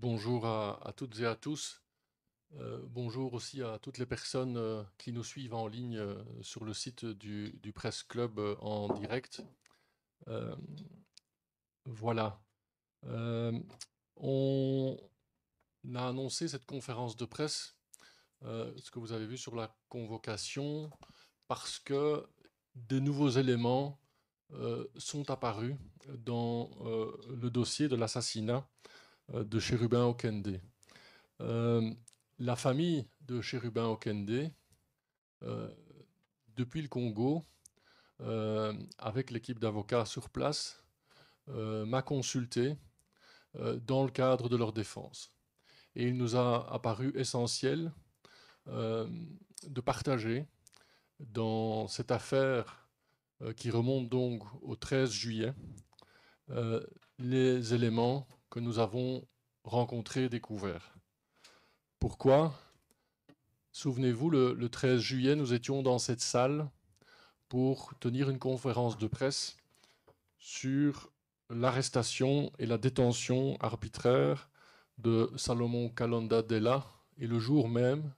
Bonjour à toutes et à tous. Bonjour aussi à toutes les personnes qui nous suivent en ligne sur le site du Press Club en direct. Euh, voilà. Euh, on a annoncé cette conférence de presse, ce que vous avez vu sur la convocation, parce que de nouveaux éléments sont apparus dans le dossier de l'assassinat de Chérubin Okende. Euh, la famille de Chérubin Okende, euh, depuis le Congo, avec l'équipe d'avocats sur place, m'a consulté dans le cadre de leur défense. Et il nous a apparu essentiel euh, de partager dans cette affaire qui remonte donc au 13 juillet les éléments que nous avons rencontrés et découverts. Pourquoi? Souvenez-vous, le 13 juillet, nous étions dans cette salle pour tenir une conférence de presse sur l'arrestation et la détention arbitraire de Salomon Kalonda Della. Et le jour même,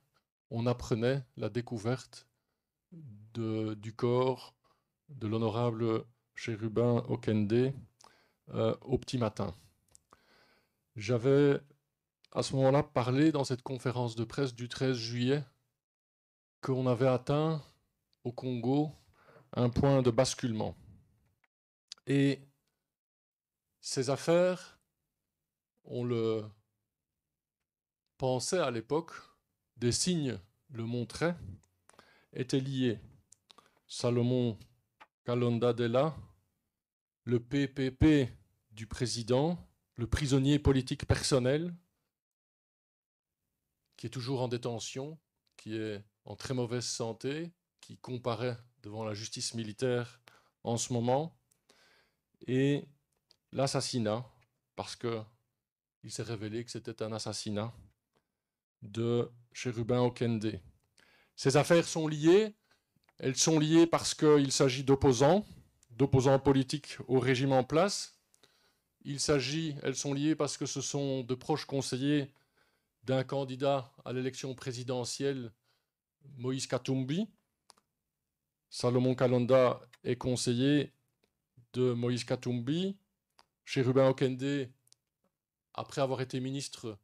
on apprenait la découverte du corps de l'honorable Chérubin Okende au petit matin. J'avais à ce moment-là parlé dans cette conférence de presse du 13 juillet qu'on avait atteint au Congo un point de basculement. Et ces affaires, on le pensait à l'époque, des signes le montraient, étaient liés. Salomon Kalonda Della, le PPP du président, le prisonnier politique personnel, qui est toujours en détention, qui est en très mauvaise santé, qui comparaît devant la justice militaire en ce moment, et l'assassinat, parce qu'il s'est révélé que c'était un assassinat de Chérubin Okende. Ces affaires sont liées. Elles sont liées parce qu'il s'agit d'opposants politiques au régime en place. Elles sont liées parce que ce sont de proches conseillers d'un candidat à l'élection présidentielle, Moïse Katumbi. Salomon Kalonda est conseiller de Moïse Katumbi. Chérubin Okende, après avoir été ministre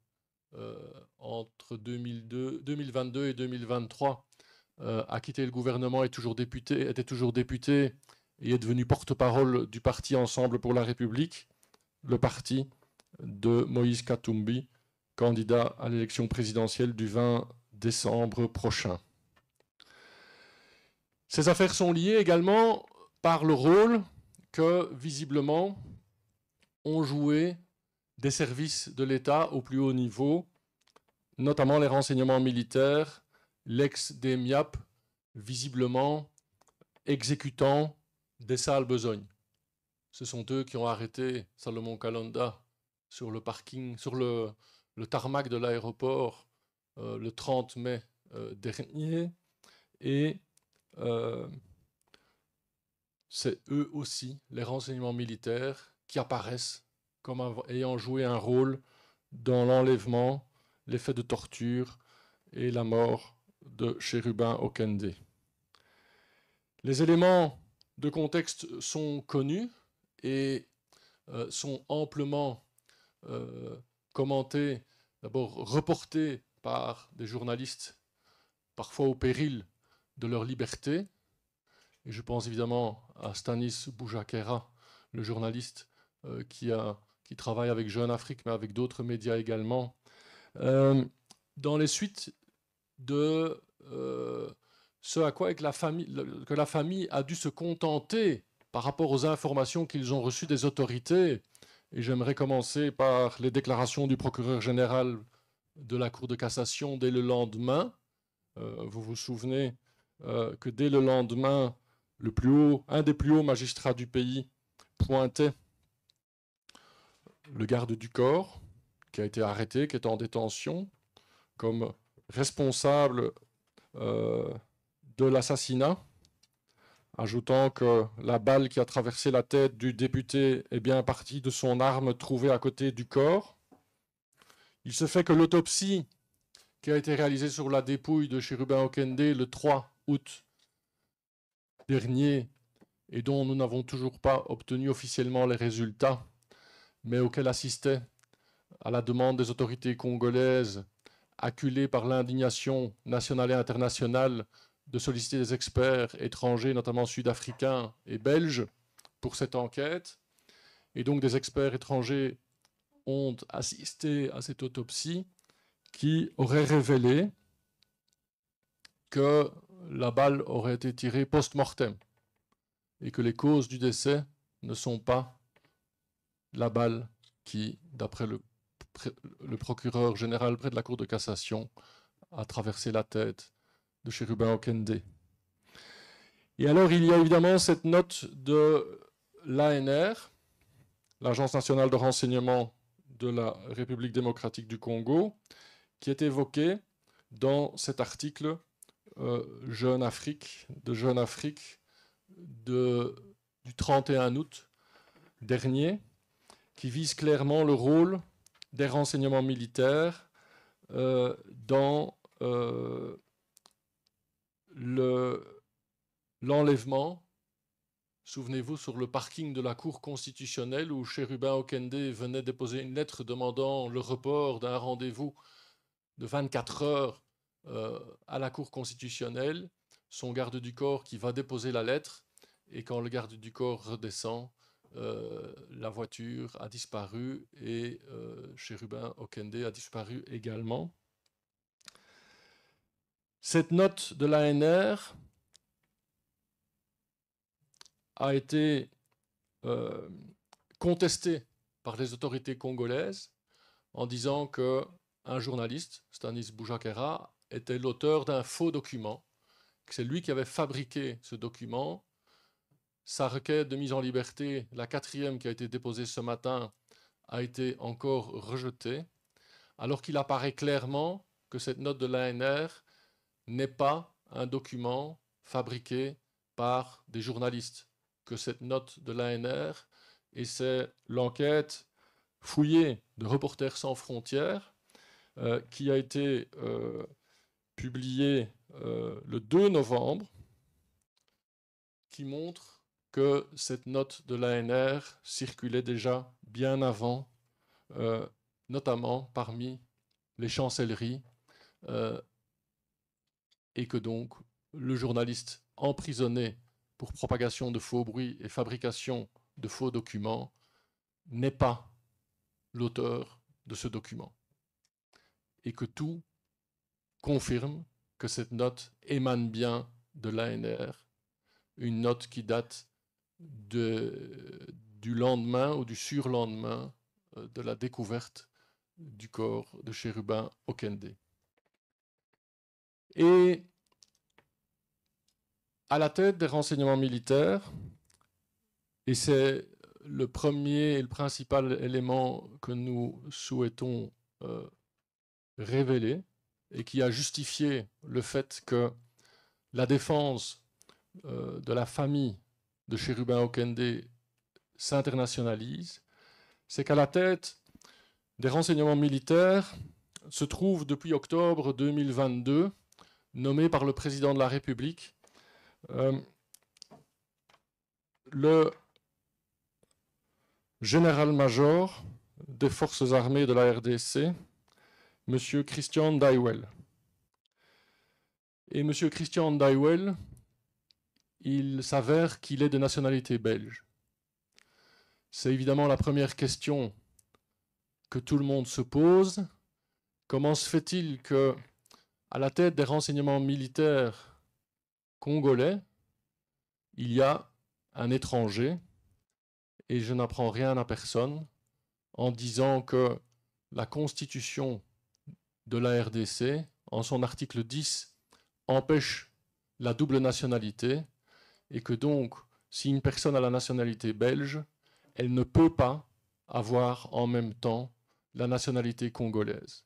entre 2022 et 2023, a quitté le gouvernement, était toujours député et est devenu porte-parole du parti Ensemble pour la République, le parti de Moïse Katumbi, candidat à l'élection présidentielle du 20 décembre prochain. Ces affaires sont liées également par le rôle que, visiblement, ont joué des services de l'État au plus haut niveau, notamment les renseignements militaires, l'ex-DEMIAP, visiblement exécutant des sales besognes. Ce sont eux qui ont arrêté Salomon Kalonda sur le parking, sur le tarmac de l'aéroport le 30 mai dernier. Et c'est eux aussi, les renseignements militaires, qui apparaissent comme ayant joué un rôle dans l'enlèvement, les faits de torture et la mort de Chérubin Okende. Les éléments de contexte sont connus et sont amplement commentés, d'abord reportés par des journalistes, parfois au péril de leur liberté. Et je pense évidemment à Stanis Boujakera, le journaliste qui travaille avec Jeune Afrique, mais avec d'autres médias également, dans les suites de ce à quoi que la famille a dû se contenter par rapport aux informations qu'ils ont reçues des autorités. Et j'aimerais commencer par les déclarations du procureur général de la Cour de cassation dès le lendemain. Vous vous souvenez que dès le lendemain, un des plus hauts magistrats du pays pointait le garde du corps qui a été arrêté, qui est en détention, comme responsable de l'assassinat, ajoutant que la balle qui a traversé la tête du député est bien partie de son arme trouvée à côté du corps. Il se fait que l'autopsie qui a été réalisée sur la dépouille de Cherubin Okende le 3 août dernier, et dont nous n'avons toujours pas obtenu officiellement les résultats, mais auquel assistait, à la demande des autorités congolaises, acculées par l'indignation nationale et internationale, de solliciter des experts étrangers, notamment sud-africains et belges, pour cette enquête. Et donc des experts étrangers ont assisté à cette autopsie qui aurait révélé que la balle aurait été tirée post-mortem et que les causes du décès ne sont pas la balle qui, d'après le procureur général près de la Cour de cassation, a traversé la tête de Cherubin Okende. Et alors, il y a évidemment cette note de l'ANR, l'Agence nationale de renseignement de la République démocratique du Congo, qui est évoquée dans cet article Jeune Afrique du 31 août dernier, qui vise clairement le rôle des renseignements militaires dans l'enlèvement, souvenez-vous, sur le parking de la Cour constitutionnelle où Cherubin Okende venait déposer une lettre demandant le report d'un rendez-vous de 24 heures à la Cour constitutionnelle, son garde du corps qui va déposer la lettre, et quand le garde du corps redescend, la voiture a disparu et Cherubin Okende a disparu également. Cette note de l'ANR a été contestée par les autorités congolaises en disant qu'un journaliste, Stanis Boujakera, était l'auteur d'un faux document, que c'est lui qui avait fabriqué ce document. Sa requête de mise en liberté, la 4e qui a été déposée ce matin, a été encore rejetée, alors qu'il apparaît clairement que cette note de l'ANR n'est pas un document fabriqué par des journalistes, que cette note de l'ANR, et c'est l'enquête fouillée de Reporters sans frontières, qui a été publiée le 2 novembre, qui montre que cette note de l'ANR circulait déjà bien avant, notamment parmi les chancelleries, et que donc le journaliste emprisonné pour propagation de faux bruits et fabrication de faux documents n'est pas l'auteur de ce document. Et que tout confirme que cette note émane bien de l'ANR, une note qui date du lendemain ou du surlendemain de la découverte du corps de Cherubin Okende. Et à la tête des renseignements militaires, et c'est le premier et le principal élément que nous souhaitons révéler et qui a justifié le fait que la défense de la famille de Cherubin Okende s'internationalise, c'est qu'à la tête des renseignements militaires se trouve depuis octobre 2022, nommé par le président de la République, le général-major des forces armées de la RDC, M. Christian Ndaiwel. Et M. Christian Ndaiwel, il s'avère qu'il est de nationalité belge. C'est évidemment la première question que tout le monde se pose. Comment se fait-il que, à la tête des renseignements militaires congolais, il y a un étranger, et je n'apprends rien à personne, en disant que la Constitution de la RDC, en son article 10, empêche la double nationalité, et que donc, si une personne a la nationalité belge, elle ne peut pas avoir en même temps la nationalité congolaise.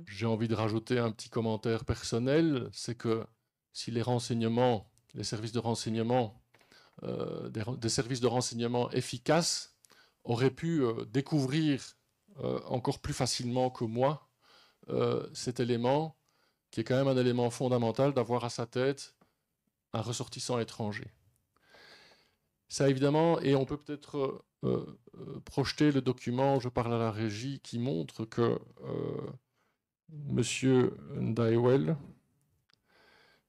J'ai envie de rajouter un petit commentaire personnel, c'est que si les renseignements, les services de renseignement, des services de renseignement efficaces aurait pu découvrir encore plus facilement que moi cet élément, qui est quand même un élément fondamental d'avoir à sa tête un ressortissant étranger. Ça, évidemment, et on peut peut-être projeter le document, je parle à la régie, qui montre que M. Ndaiwel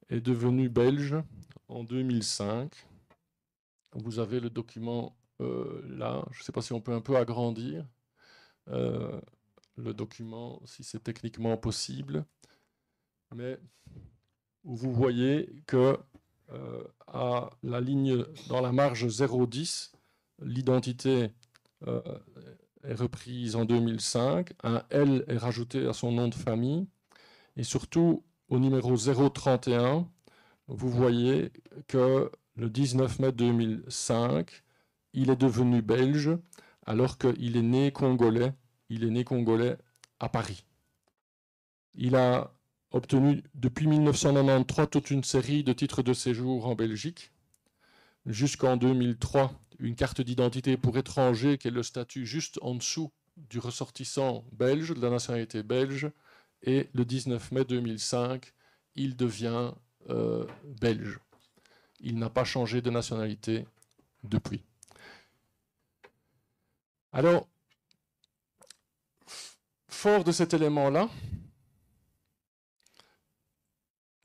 est devenu belge en 2005. Vous avez le document là. Je ne sais pas si on peut un peu agrandir le document, si c'est techniquement possible. Mais où vous voyez que à la ligne, dans la marge 0,10, l'identité est reprise en 2005, un L est rajouté à son nom de famille, et surtout au numéro 031, vous voyez que le 19 mai 2005, il est devenu belge, alors qu'il est né congolais. Il est né congolais à Paris. Il a obtenu depuis 1993 toute une série de titres de séjour en Belgique. Jusqu'en 2003, une carte d'identité pour étrangers, qui est le statut juste en dessous du ressortissant belge, de la nationalité belge. Et le 19 mai 2005, il devient belge. Il n'a pas changé de nationalité depuis. Alors, fort de cet élément-là,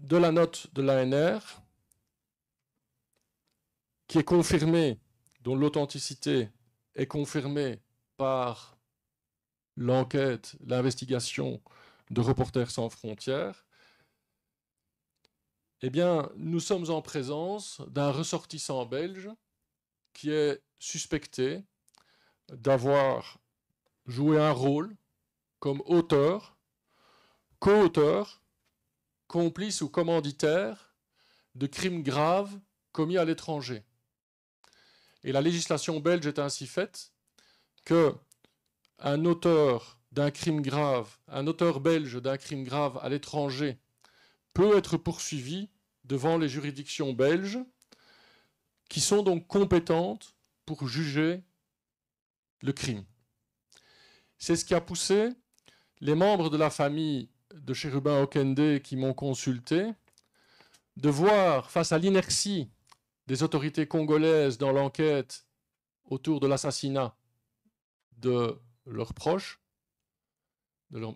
de la note de l'ANR, qui est confirmée, dont l'authenticité est confirmée par l'enquête, l'investigation de Reporters sans frontières, eh bien, nous sommes en présence d'un ressortissant belge qui est suspecté d'avoir joué un rôle comme auteur, co-auteur, complice ou commanditaire de crimes graves commis à l'étranger. Et la législation belge est ainsi faite qu'un auteur d'un crime grave, un auteur belge d'un crime grave à l'étranger peut être poursuivi devant les juridictions belges qui sont donc compétentes pour juger le crime. C'est ce qui a poussé les membres de la famille de Chérubin Okende qui m'ont consulté de voir, face à l'inertie des autorités congolaises dans l'enquête autour de l'assassinat de leurs proches, de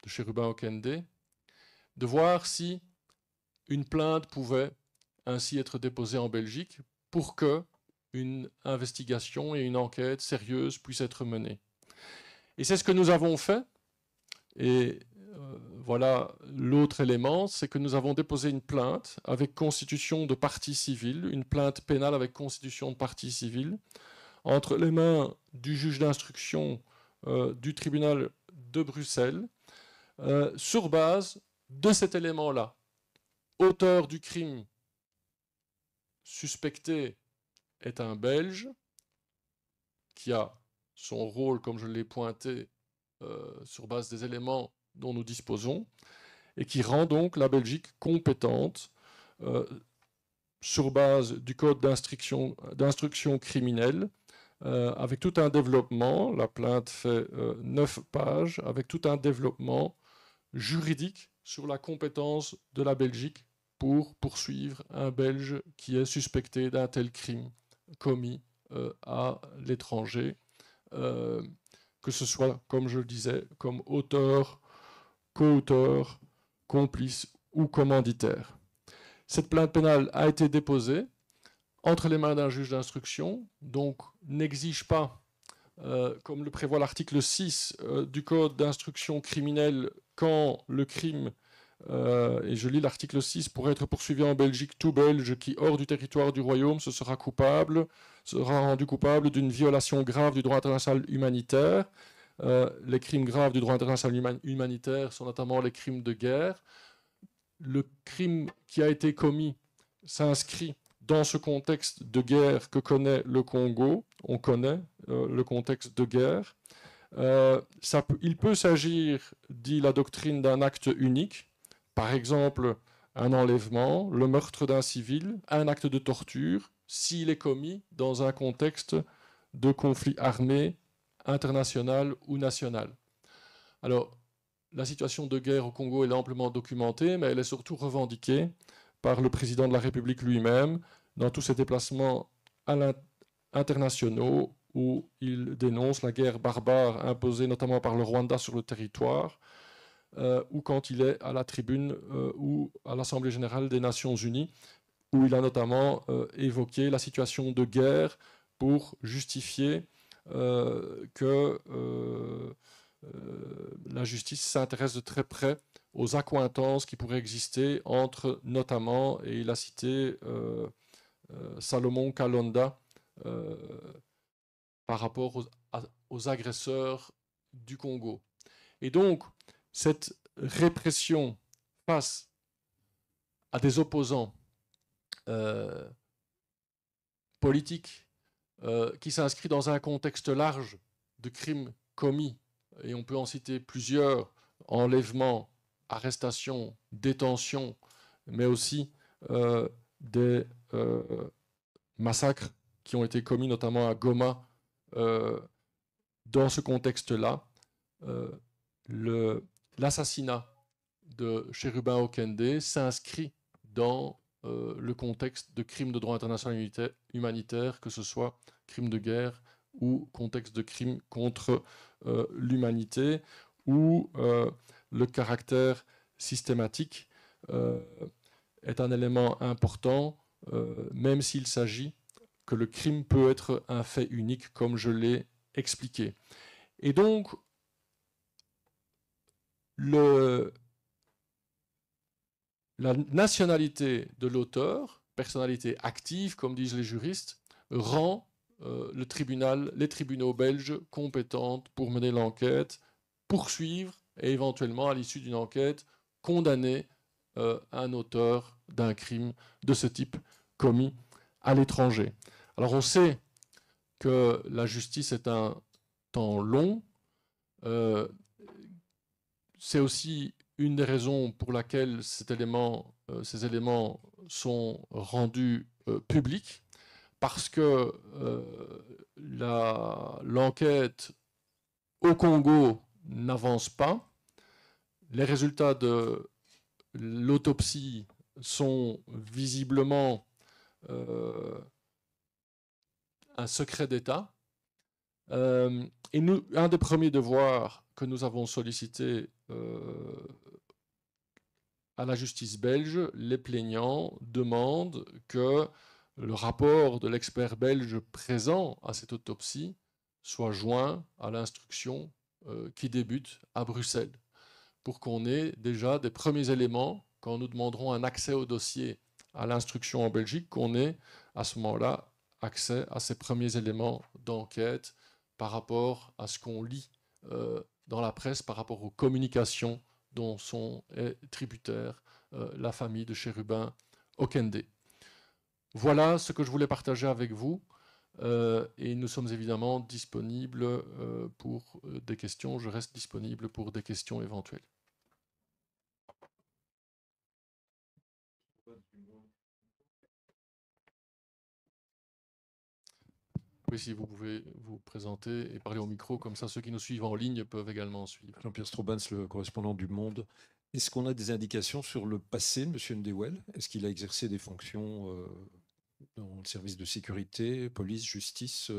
Chérubin Okende, de voir si une plainte pouvait ainsi être déposée en Belgique pour que une investigation et une enquête sérieuse puissent être menées. Et c'est ce que nous avons fait. Et voilà l'autre élément, c'est que nous avons déposé une plainte avec constitution de partie civile, une plainte pénale avec constitution de partie civile, entre les mains du juge d'instruction du tribunal de Bruxelles, sur base de cet élément-là. Auteur du crime suspecté est un Belge qui a son rôle, comme je l'ai pointé, sur base des éléments dont nous disposons, et qui rend donc la Belgique compétente sur base du code d'instruction criminelle, avec tout un développement, la plainte fait 9 pages, avec tout un développement juridique sur la compétence de la Belgique pour poursuivre un Belge qui est suspecté d'un tel crime commis à l'étranger, que ce soit, comme je le disais, comme auteur, co-auteur, complice ou commanditaire. Cette plainte pénale a été déposée entre les mains d'un juge d'instruction, donc n'exige pas, comme le prévoit l'article 6 du Code d'instruction criminelle, quand le crime, et je lis l'article 6, pour être poursuivi en Belgique, tout Belge qui, hors du territoire du Royaume, sera rendu coupable d'une violation grave du droit international humanitaire. Les crimes graves du droit international humanitaire sont notamment les crimes de guerre. Le crime qui a été commis s'inscrit dans ce contexte de guerre que connaît le Congo. On connaît le contexte de guerre. Il peut s'agir, dit la doctrine, d'un acte unique, par exemple un enlèvement, le meurtre d'un civil, un acte de torture, s'il est commis dans un contexte de conflit armé, international ou national. Alors, la situation de guerre au Congo est amplement documentée, mais elle est surtout revendiquée par le président de la République lui-même dans tous ses déplacements internationaux où il dénonce la guerre barbare imposée notamment par le Rwanda sur le territoire, ou quand il est à la tribune ou à l'Assemblée générale des Nations unies, où il a notamment évoqué la situation de guerre pour justifier que la justice s'intéresse de très près aux accointances qui pourraient exister entre notamment, et il a cité Salomon Kalonda, par rapport aux agresseurs du Congo. Et donc, cette répression face à des opposants politiques qui s'inscrit dans un contexte large de crimes commis, et on peut en citer plusieurs, enlèvements, arrestations, détentions, mais aussi des massacres qui ont été commis notamment à Goma. Dans ce contexte-là, l'assassinat de Chérubin Okende s'inscrit dans le contexte de crimes de droit international humanitaire, que ce soit crimes de guerre ou contexte de crimes contre l'humanité, où le caractère systématique est un élément important, même s'il s'agit que le crime peut être un fait unique, comme je l'ai expliqué. Et donc, la nationalité de l'auteur, personnalité active, comme disent les juristes, rend les tribunaux belges compétentes pour mener l'enquête, poursuivre et éventuellement, à l'issue d'une enquête, condamner un auteur d'un crime de ce type commis à l'étranger. Alors on sait que la justice est un temps long. C'est aussi une des raisons pour laquelle ces éléments sont rendus publics, parce que l'enquête au Congo n'avance pas. Les résultats de l'autopsie sont visiblement un secret d'État. Et nous, un des premiers devoirs que nous avons sollicité à la justice belge, les plaignants demandent que le rapport de l'expert belge présent à cette autopsie soit joint à l'instruction qui débute à Bruxelles, pour qu'on ait déjà des premiers éléments, quand nous demanderons un accès au dossier à l'instruction en Belgique, qu'on ait à ce moment-là accès à ces premiers éléments d'enquête par rapport à ce qu'on lit dans la presse, par rapport aux communications dont est tributaire la famille de Chérubin Okende. Voilà ce que je voulais partager avec vous. Et nous sommes évidemment disponibles pour des questions. Je reste disponible pour des questions éventuelles. Oui, si vous pouvez vous présenter et parler au micro, comme ça ceux qui nous suivent en ligne peuvent également suivre. Jean-Pierre Strobans, le correspondant du Monde. Est-ce qu'on a des indications sur le passé de M. Ndewel? Est-ce qu'il a exercé des fonctions dans le service de sécurité, police, justice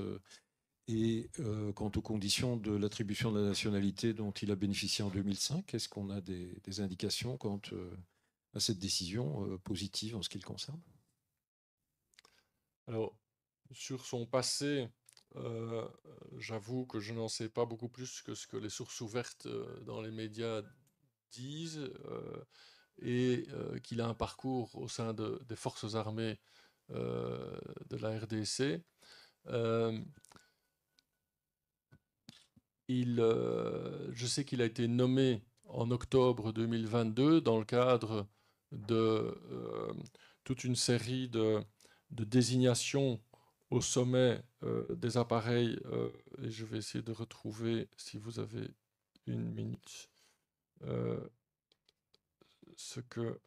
et quant aux conditions de l'attribution de la nationalité dont il a bénéficié en 2005, est-ce qu'on a des indications quant à cette décision positive en ce qui le concerne? Alors, sur son passé, j'avoue que je n'en sais pas beaucoup plus que ce que les sources ouvertes dans les médias disent, et qu'il a un parcours au sein des forces armées de la RDC. Je sais qu'il a été nommé en octobre 2022 dans le cadre de toute une série de désignations au sommet des appareils, et je vais essayer de retrouver, si vous avez une minute, ce que...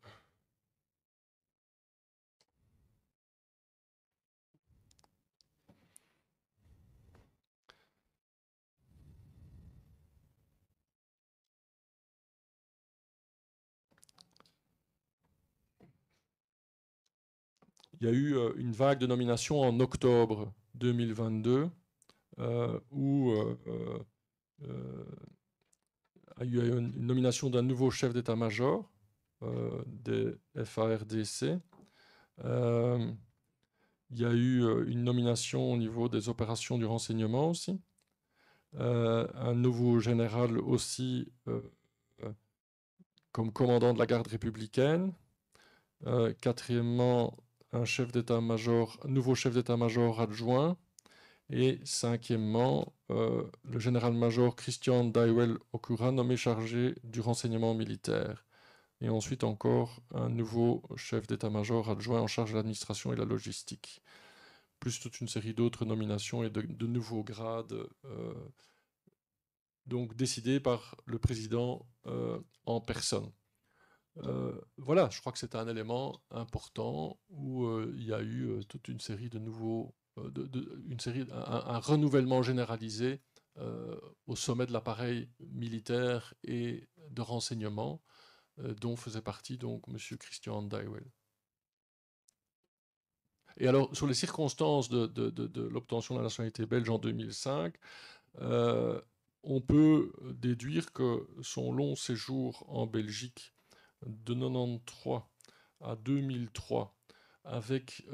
Il y a eu une vague de nominations en octobre 2022 où il y a eu une nomination d'un nouveau chef d'état-major des FARDC. Il y a eu une nomination au niveau des opérations du renseignement aussi. Un nouveau général aussi comme commandant de la garde républicaine. Quatrièmement, un nouveau chef d'état-major adjoint. Et cinquièmement, le général-major Christian Daiwel Okura, nommé chargé du renseignement militaire. Et ensuite encore un nouveau chef d'état-major adjoint en charge de l'administration et de la logistique. Plus toute une série d'autres nominations et de nouveaux grades, donc décidés par le président en personne. Voilà, je crois que c'est un élément important où il y a eu toute une série de nouveaux, un renouvellement généralisé au sommet de l'appareil militaire et de renseignement, dont faisait partie donc M. Christian Daiwel. Et alors, sur les circonstances de l'obtention de la nationalité belge en 2005, on peut déduire que son long séjour en Belgique de 1993 à 2003, avec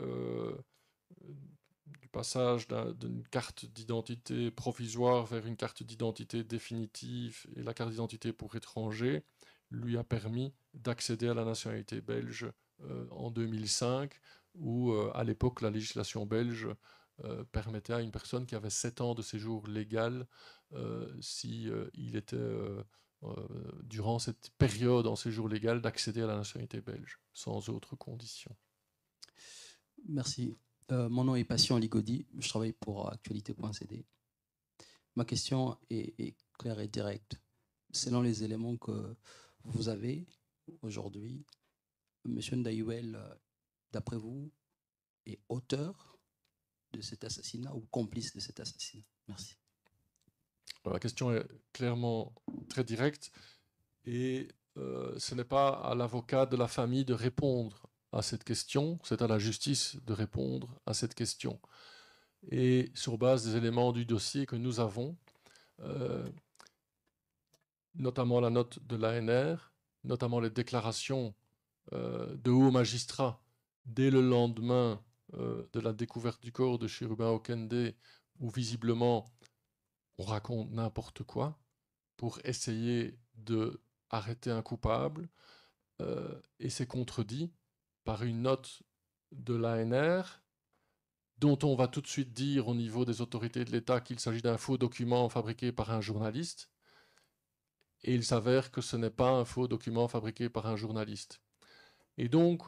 du passage d'une carte d'identité provisoire vers une carte d'identité définitive et la carte d'identité pour étrangers, lui a permis d'accéder à la nationalité belge en 2005, où à l'époque la législation belge permettait à une personne qui avait 7 ans de séjour légal, si il était durant cette période en séjour légal, d'accéder à la nationalité belge, sans autre condition. Merci. Mon nom est Patient Ligodi, je travaille pour Actualité.cd. Ma question est claire et directe. Selon les éléments que vous avez aujourd'hui, M. Ndaiwel, d'après vous, est auteur de cet assassinat ou complice de cet assassinat? Merci. La question est clairement très directe et ce n'est pas à l'avocat de la famille de répondre à cette question, c'est à la justice de répondre à cette question. Et sur base des éléments du dossier que nous avons, notamment la note de l'ANR, notamment les déclarations de hauts magistrats dès le lendemain de la découverte du corps de Chérubin Okende, où visiblement on raconte n'importe quoi pour essayer d'arrêter un coupable, et c'est contredit par une note de l'ANR dont on va tout de suite dire au niveau des autorités de l'État qu'il s'agit d'un faux document fabriqué par un journaliste, et il s'avère que ce n'est pas un faux document fabriqué par un journaliste. Et donc,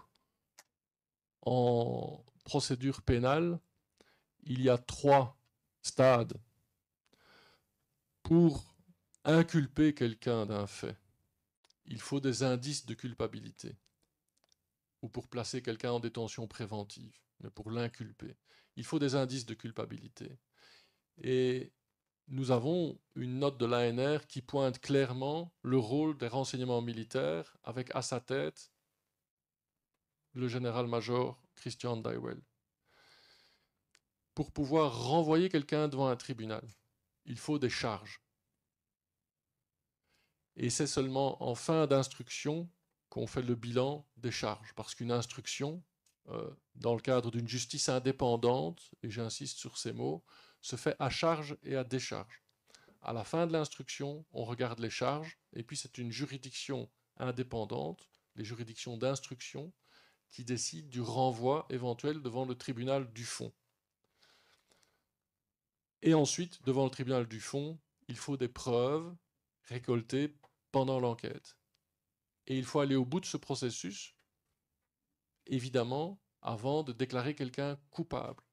en procédure pénale, il y a 3 stades pour inculper quelqu'un d'un fait. Il faut des indices de culpabilité, ou pour placer quelqu'un en détention préventive, mais pour l'inculper. Il faut des indices de culpabilité. Et nous avons une note de l'ANR qui pointe clairement le rôle des renseignements militaires, avec à sa tête le général-major Christian Daiwel. Pour pouvoir renvoyer quelqu'un devant un tribunal, il faut des charges. Et c'est seulement en fin d'instruction qu'on fait le bilan des charges. Parce qu'une instruction, dans le cadre d'une justice indépendante, et j'insiste sur ces mots, se fait à charge et à décharge. À la fin de l'instruction, on regarde les charges, et puis c'est une juridiction indépendante, les juridictions d'instruction, qui décide du renvoi éventuel devant le tribunal du fond. Et ensuite, devant le tribunal du fond, il faut des preuves récoltées pendant l'enquête. Et il faut aller au bout de ce processus, évidemment, avant de déclarer quelqu'un coupable.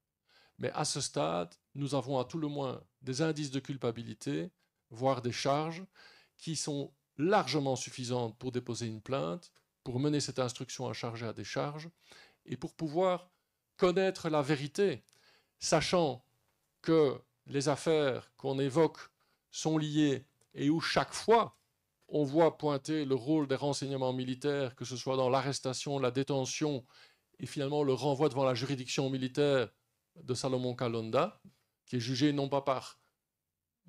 Mais à ce stade, nous avons à tout le moins des indices de culpabilité, voire des charges, qui sont largement suffisantes pour déposer une plainte, pour mener cette instruction à charge et à décharge, et pour pouvoir connaître la vérité, sachant que les affaires qu'on évoque sont liées et où chaque fois on voit pointer le rôle des renseignements militaires, que ce soit dans l'arrestation, la détention et finalement le renvoi devant la juridiction militaire de Salomon Kalonda, qui est jugé non pas par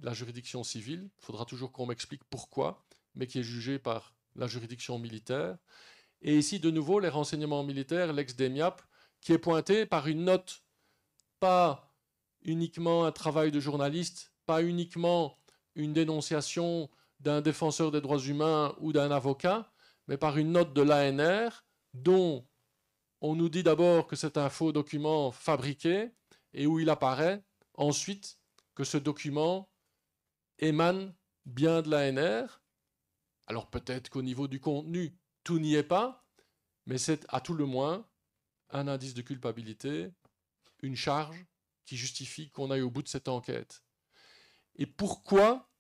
la juridiction civile, il faudra toujours qu'on m'explique pourquoi, mais qui est jugé par la juridiction militaire. Et ici, de nouveau, les renseignements militaires, l'ex-DEMIAP, qui est pointé par une note, pas uniquement un travail de journaliste, pas uniquement une dénonciation d'un défenseur des droits humains ou d'un avocat, mais par une note de l'ANR, dont on nous dit d'abord que c'est un faux document fabriqué, et où il apparaît ensuite que ce document émane bien de l'ANR. Alors peut-être qu'au niveau du contenu, tout n'y est pas, mais c'est à tout le moins un indice de culpabilité, une charge qui justifie qu'on aille au bout de cette enquête. Et pourquoi,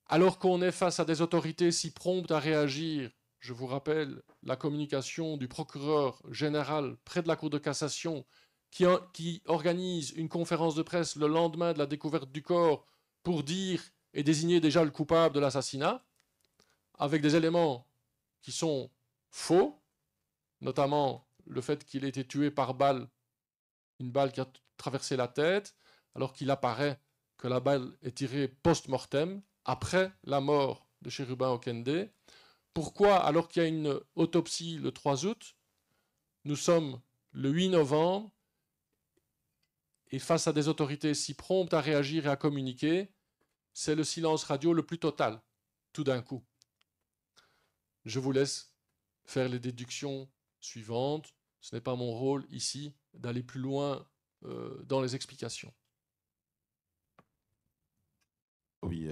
alors qu'on est face à des autorités si promptes à réagir, je vous rappelle la communication du procureur général près de la Cour de cassation qui organise une conférence de presse le lendemain de la découverte du corps pour dire et désigner déjà le coupable de l'assassinat, avec des éléments qui sont faux, notamment le fait qu'il ait été tué par balle, une balle qui a traversé la tête, alors qu'il apparaît que la balle est tirée post-mortem, après la mort de Chérubin Okende. Pourquoi, alors qu'il y a une autopsie le 3 août, nous sommes le 8 novembre, et face à des autorités si promptes à réagir et à communiquer, c'est le silence radio le plus total, tout d'un coup. Je vous laisse faire les déductions suivantes. Ce n'est pas mon rôle ici d'aller plus loin dans les explications. Oui,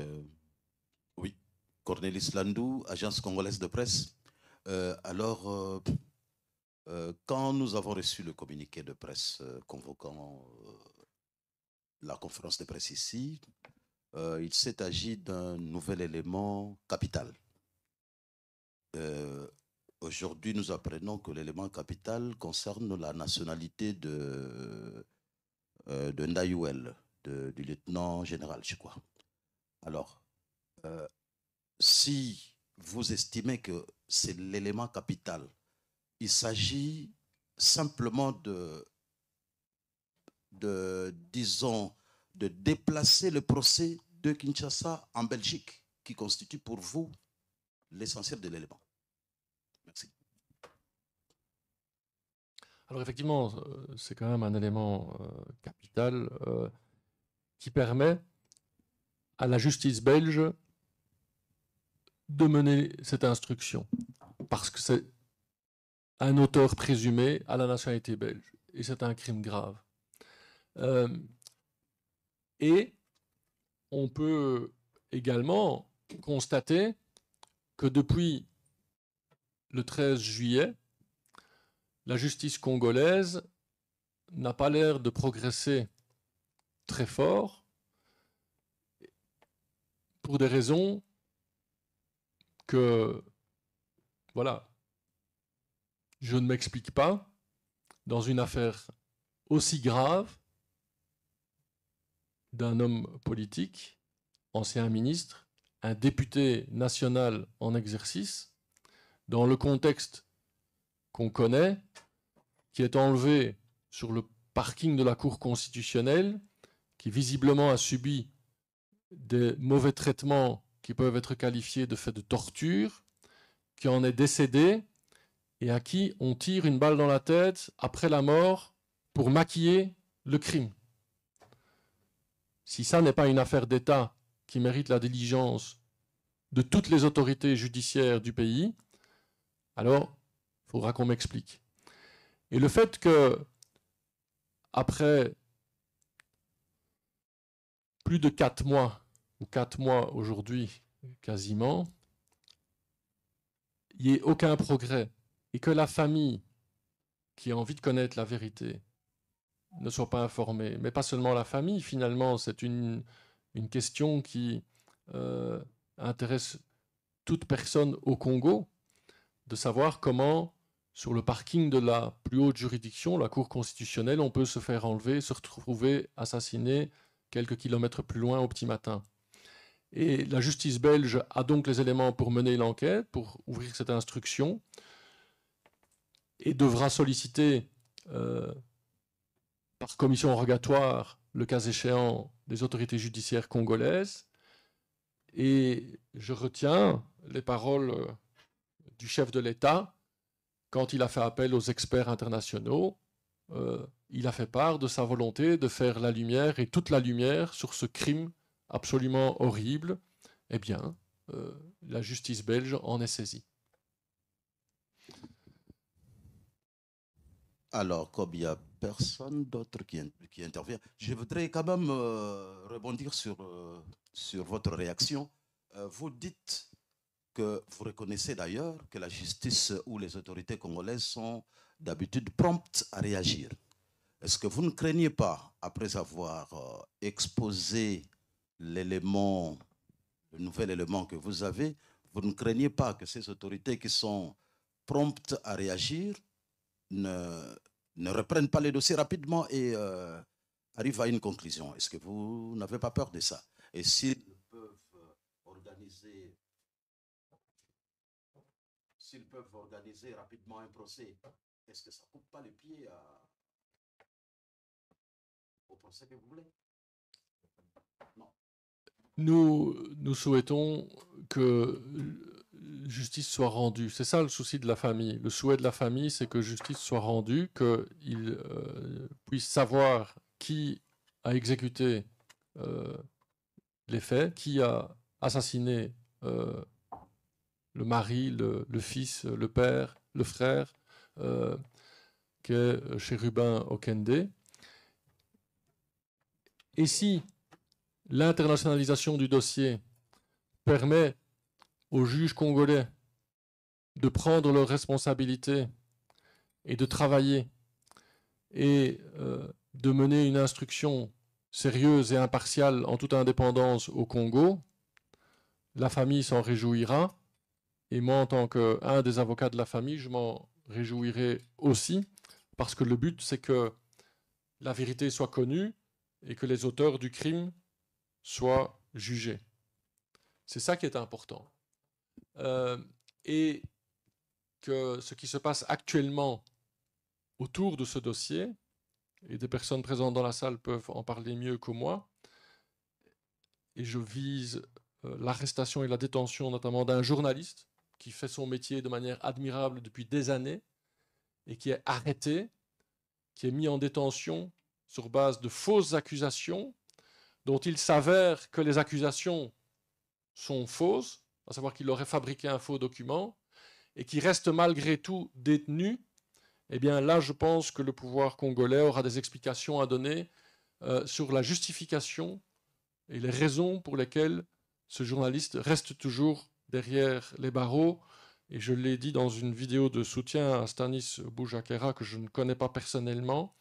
oui. Cornelis Landou, Agence congolaise de presse. Quand nous avons reçu le communiqué de presse convoquant la conférence de presse ici, il s'est agi d'un nouvel élément capital. Aujourd'hui, nous apprenons que l'élément capital concerne la nationalité de Ndayouel, du lieutenant général, je crois. Alors, si vous estimez que c'est l'élément capital, il s'agit simplement disons, de déplacer le procès de Kinshasa en Belgique, qui constitue pour vous l'essentiel de l'élément. Merci. Alors effectivement, c'est quand même un élément capital qui permet à la justice belge de mener cette instruction, parce que c'est un auteur présumé à la nationalité belge, et c'est un crime grave. Et on peut également constater que depuis le 13 juillet, la justice congolaise n'a pas l'air de progresser très fort pour des raisons que, voilà, je ne m'explique pas dans une affaire aussi grave d'un homme politique, ancien ministre, un député national en exercice, dans le contexte qu'on connaît, qui est enlevé sur le parking de la Cour constitutionnelle, qui visiblement a subi des mauvais traitements qui peuvent être qualifiés de faits de torture, qui en est décédé et à qui on tire une balle dans la tête après la mort pour maquiller le crime. Si ça n'est pas une affaire d'État qui mérite la diligence de toutes les autorités judiciaires du pays, alors il faudra qu'on m'explique. Et le fait que, après plus de 4 mois, ou 4 mois aujourd'hui quasiment, il n'y ait aucun progrès, et que la famille qui a envie de connaître la vérité ne soit pas informée, mais pas seulement la famille, finalement, c'est une question qui intéresse toute personne au Congo, de savoir comment, sur le parking de la plus haute juridiction, la Cour constitutionnelle, on peut se faire enlever, se retrouver assassiné quelques kilomètres plus loin au petit matin. Et la justice belge a donc les éléments pour mener l'enquête, pour ouvrir cette instruction. et devra solliciter par commission rogatoire, le cas échéant, les autorités judiciaires congolaises. Et je retiens les paroles du chef de l'État quand il a fait appel aux experts internationaux. Il a fait part de sa volonté de faire la lumière, et toute la lumière, sur ce crime absolument horrible. Eh bien, la justice belge en est saisie. Alors, comme il n'y a personne d'autre qui intervient, je voudrais quand même rebondir sur votre réaction. Vous dites que vous reconnaissez d'ailleurs que la justice ou les autorités congolaises sont d'habitude promptes à réagir. Est-ce que vous ne craignez pas, après avoir exposé l'élément, le nouvel élément que vous avez, vous ne craignez pas que ces autorités qui sont promptes à réagir ne reprennent pas les dossiers rapidement et arrivent à une conclusion? Est-ce que vous n'avez pas peur de ça? Et s'ils peuvent organiser rapidement un procès, est-ce que ça ne coupe pas les pieds au procès que vous voulez? Non. Nous souhaitons que justice soit rendue. C'est ça le souci de la famille. Le souhait de la famille, c'est que justice soit rendue, qu'ils puissent savoir qui a exécuté les faits, qui a assassiné le mari, le fils, le père, le frère, qu'est Chérubin Okende. Et si l'internationalisation du dossier permet aux juges congolais de prendre leurs responsabilités et de travailler et de mener une instruction sérieuse et impartiale en toute indépendance au Congo, la famille s'en réjouira. Et moi, en tant qu'un des avocats de la famille, je m'en réjouirai aussi, parce que le but, c'est que la vérité soit connue et que les auteurs du crime soient jugés. C'est ça qui est important. Et que ce qui se passe actuellement autour de ce dossier, et des personnes présentes dans la salle peuvent en parler mieux que moi, et je vise l'arrestation et la détention notamment d'un journaliste qui fait son métier de manière admirable depuis des années et qui est arrêté, qui est mis en détention sur base de fausses accusations dont il s'avère que les accusations sont fausses, à savoir qu'il aurait fabriqué un faux document, et qui reste malgré tout détenu. Eh bien là, je pense que le pouvoir congolais aura des explications à donner sur la justification et les raisons pour lesquelles ce journaliste reste toujours derrière les barreaux. Et je l'ai dit dans une vidéo de soutien à Stanis Boujakera, que je ne connais pas personnellement,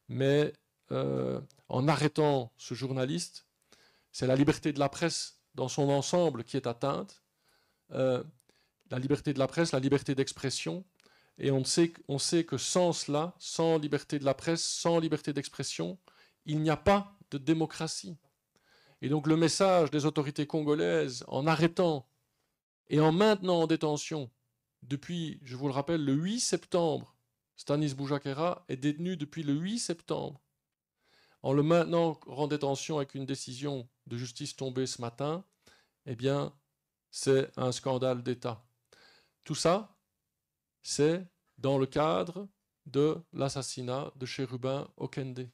mais en arrêtant ce journaliste, c'est la liberté de la presse dans son ensemble qui est atteinte, la liberté de la presse, la liberté d'expression, et on sait que sans cela, sans liberté de la presse, sans liberté d'expression, il n'y a pas de démocratie. Et donc le message des autorités congolaises, en arrêtant et en maintenant en détention, depuis, je vous le rappelle, le 8 septembre, Stanis Boujakera est détenu depuis le 8 septembre, en le maintenant en détention avec une décision de justice tombée ce matin, eh bien, c'est un scandale d'État. Tout ça, c'est dans le cadre de l'assassinat de Chérubin Okende.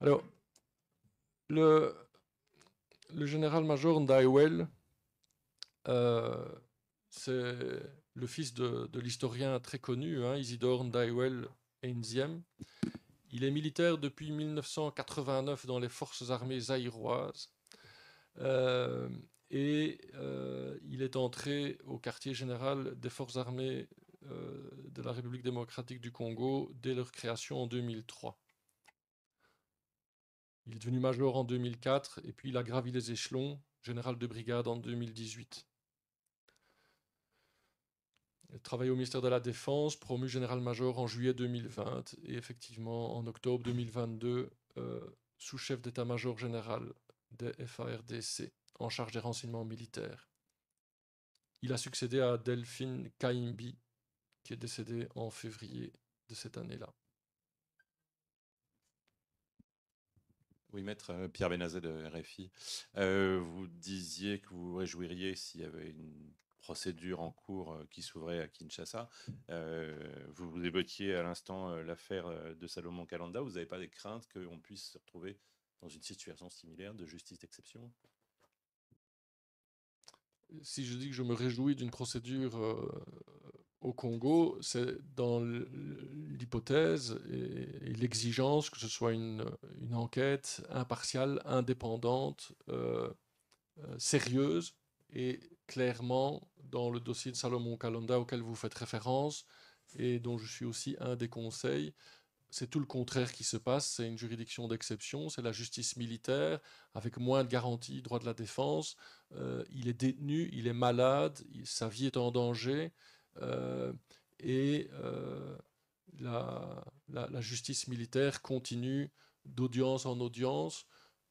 Alors, le général-major Ndaiwel, c'est le fils de l'historien très connu, Isidore Ndaiwel Enziem. Il est militaire depuis 1989 dans les forces armées zaïroises. Et il est entré au quartier général des forces armées de la République démocratique du Congo dès leur création en 2003. Il est devenu major en 2004 et puis il a gravi les échelons, général de brigade en 2018. Il travaille au ministère de la Défense, promu général-major en juillet 2020 et effectivement en octobre 2022, sous-chef d'état-major général des FARDC, en charge des renseignements militaires. il a succédé à Delphine Kaimbi, qui est décédée en février de cette année-là. Oui, maître Pierre Benazet de RFI. Vous disiez que vous vous réjouiriez s'il y avait une procédure en cours qui s'ouvrait à Kinshasa. Vous évoquiez à l'instant l'affaire de Salomon Kalanda. Vous n'avez pas des craintes qu'on puisse se retrouver dans une situation similaire de justice d'exception? Si je dis que je me réjouis d'une procédure au Congo, c'est dans l'hypothèse et l'exigence que ce soit une enquête impartiale, indépendante, sérieuse, et clairement, dans le dossier de Salomon Kalanda auquel vous faites référence, et dont je suis aussi un des conseils, c'est tout le contraire qui se passe. C'est une juridiction d'exception, c'est la justice militaire, avec moins de garanties, droit de la défense. Il est détenu, il est malade, sa vie est en danger, et la justice militaire continue d'audience en audience.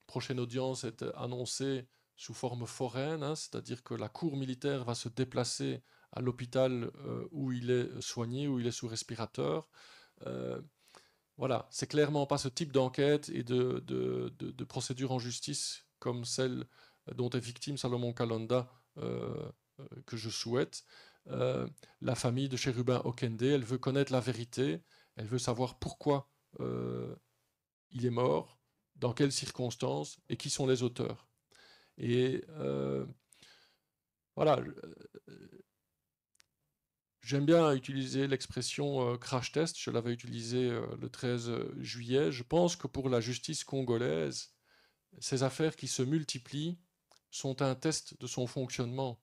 Prochaine audience est annoncée sous forme foraine, hein, c'est-à-dire que la cour militaire va se déplacer à l'hôpital où il est soigné, où il est sous respirateur. Voilà, c'est clairement pas ce type d'enquête et de procédure en justice comme celle dont est victime Salomon Kalanda que je souhaite. La famille de Chérubin Okende, elle veut connaître la vérité, elle veut savoir pourquoi il est mort, dans quelles circonstances et qui sont les auteurs. Et voilà, j'aime bien utiliser l'expression crash test, je l'avais utilisé le 13 juillet. Je pense que pour la justice congolaise, ces affaires qui se multiplient sont un test de son fonctionnement,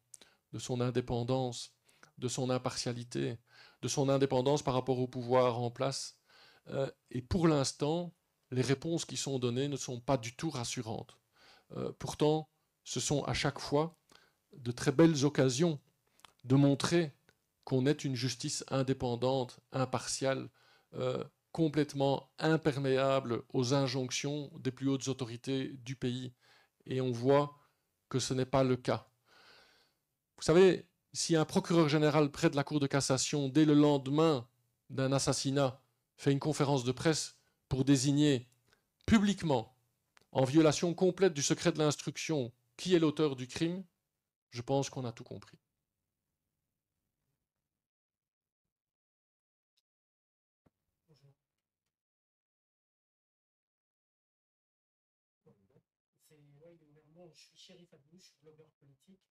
de son indépendance, de son impartialité, de son indépendance par rapport au pouvoir en place. Et pour l'instant, les réponses qui sont données ne sont pas du tout rassurantes. Pourtant, ce sont à chaque fois de très belles occasions de montrer qu'on est une justice indépendante, impartiale, complètement imperméable aux injonctions des plus hautes autorités du pays. Et on voit que ce n'est pas le cas. Vous savez, si un procureur général près de la Cour de cassation, dès le lendemain d'un assassinat, fait une conférence de presse pour désigner publiquement, en violation complète du secret de l'instruction, qui est l'auteur du crime, je pense qu'on a tout compris. Je suis Chérif Abdou, je suis blogueur politique.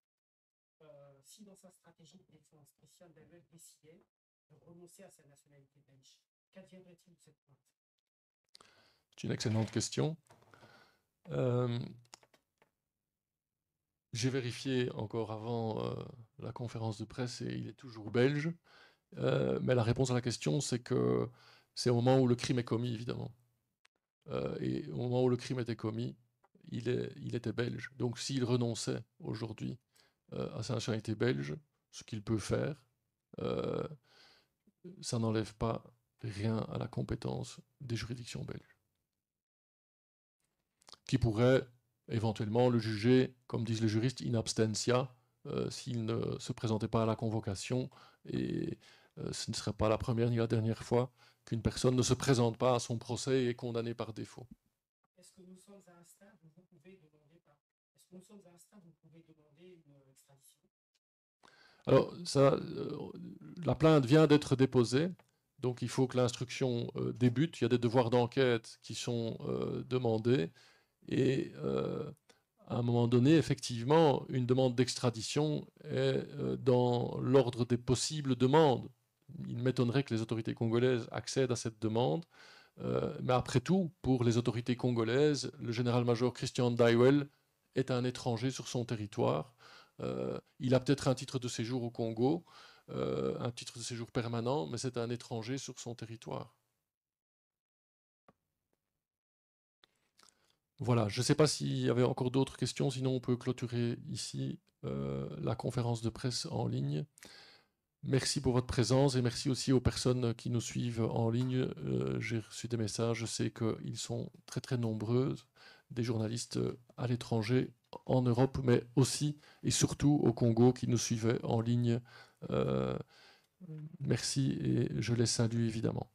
Si dans sa stratégie de défense, Christian Davel décidait de renoncer à sa nationalité belge, qu'adviendrait-il de cette pointe? C'est une excellente question. J'ai vérifié encore avant la conférence de presse et il est toujours belge. Mais la réponse à la question, c'est que c'est au moment où le crime est commis, évidemment. Et au moment où le crime était commis, il était belge. Donc s'il renonçait aujourd'hui à sa nationalité belge, ce qu'il peut faire, ça n'enlève pas rien à la compétence des juridictions belges, qui pourraient éventuellement le juger, comme disent les juristes, in absentia, s'il ne se présentait pas à la convocation. Et ce ne serait pas la première ni la dernière fois qu'une personne ne se présente pas à son procès et est condamnée par défaut. Est-ce que nous sommes à un stade où vous pouvez demander une extradition? Alors, ça, la plainte vient d'être déposée, donc il faut que l'instruction débute. Il y a des devoirs d'enquête qui sont demandés. Et à un moment donné, effectivement, une demande d'extradition est dans l'ordre des possibles demandes. Il m'étonnerait que les autorités congolaises accèdent à cette demande. Mais après tout, pour les autorités congolaises, le général-major Christian Daiwel est un étranger sur son territoire. Il a peut-être un titre de séjour au Congo, un titre de séjour permanent, mais c'est un étranger sur son territoire. Voilà, je ne sais pas s'il y avait encore d'autres questions, sinon on peut clôturer ici la conférence de presse en ligne. Merci pour votre présence et merci aussi aux personnes qui nous suivent en ligne. J'ai reçu des messages, je sais qu'ils sont très très nombreux, des journalistes à l'étranger en Europe, mais aussi et surtout au Congo qui nous suivaient en ligne. Merci et je les salue évidemment.